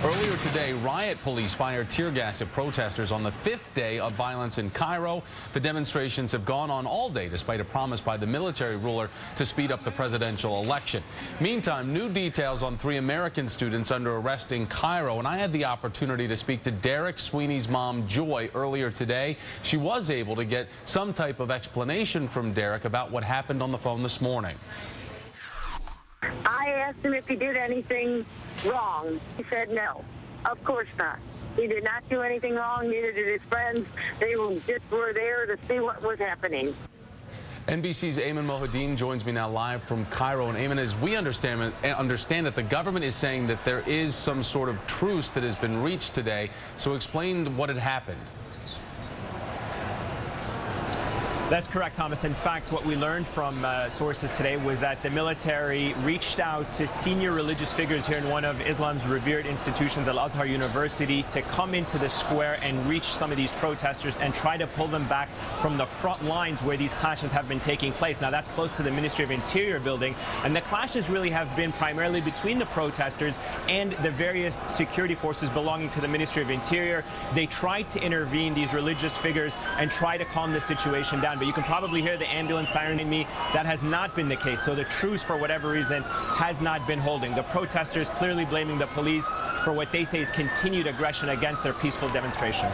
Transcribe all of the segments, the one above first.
Earlier today, riot police fired tear gas at protesters on the fifth day of violence in Cairo. The demonstrations have gone on all day, despite a promise by the military ruler to speed up the presidential election. Meantime, new details on 3 American students under arrest in Cairo. And I had the opportunity to speak to Derek Sweeney's mom, Joy, earlier today. She was able to get some type of explanation from Derek about what happened on the phone this morning. I asked him if he did anything wrong. He said no. Of course not. He did not do anything wrong, neither did his friends. They just were there to see what was happening. NBC's Ayman Mohyeldin joins me now live from Cairo. And Ayman, as we understand it, the government is saying that there is some sort of truce that has been reached today. So explain what had happened. That's correct, Thomas. In fact, what we learned from sources today was that the military reached out to senior religious figures here in one of Islam's revered institutions, Al-Azhar University, to come into the square and reach some of these protesters and try to pull them back from the front lines where these clashes have been taking place. Now, that's close to the Ministry of Interior building, and the clashes really have been primarily between the protesters and the various security forces belonging to the Ministry of Interior. They tried to intervene, these religious figures, and try to calm the situation down. But you can probably hear the ambulance siren in me. That has not been the case. So the truce, for whatever reason, has not been holding. The protesters clearly blaming the police for what they say is continued aggression against their peaceful demonstration.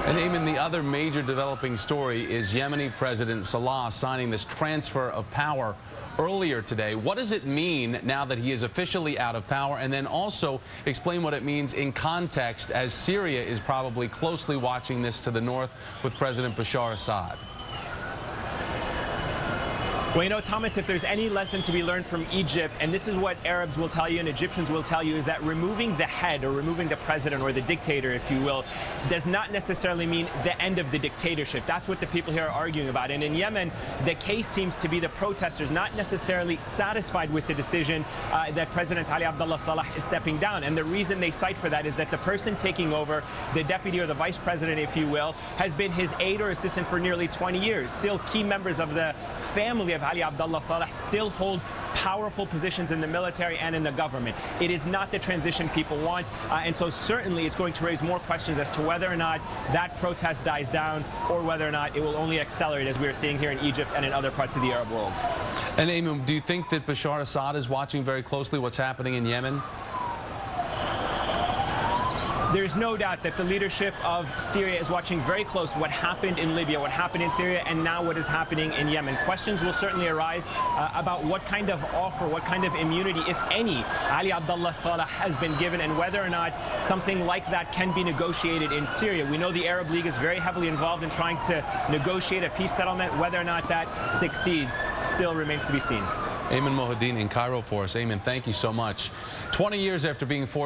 And Ayman, the other major developing story is Yemeni President Salah signing this transfer of power earlier today. What does it mean now that he is officially out of power? And then also explain what it means in context, as Syria is probably closely watching this to the north with President Bashar Assad. Well, you know, Thomas, if there's any lesson to be learned from Egypt, and this is what Arabs will tell you and Egyptians will tell you, is that removing the head, or removing the president or the dictator, if you will, does not necessarily mean the end of the dictatorship. That's what the people here are arguing about. And in Yemen, the case seems to be the protesters not necessarily satisfied with the decision that President Ali Abdullah Saleh is stepping down. And the reason they cite for that is that the person taking over, the deputy or the vice president, if you will, has been his aide or assistant for nearly 20 years. Still, key members of the family of Ali Abdullah Saleh still hold powerful positions in the military and in the government. It is not the transition people want, and so certainly it's going to raise more questions as to whether or not that protest dies down or whether or not it will only accelerate, as we are seeing here in Egypt and in other parts of the Arab world. And Ayman, do you think that Bashar Assad is watching very closely what's happening in Yemen? There's no doubt that the leadership of Syria is watching very close what happened in Libya, what happened in Syria, and now what is happening in Yemen. Questions will certainly arise about what kind of offer, what kind of immunity, if any, Ali Abdullah Saleh has been given, and whether or not something like that can be negotiated in Syria. We know the Arab League is very heavily involved in trying to negotiate a peace settlement. Whether or not that succeeds still remains to be seen. Ayman Mohyeldin in Cairo for us. Ayman, thank you so much. 20 years after being forced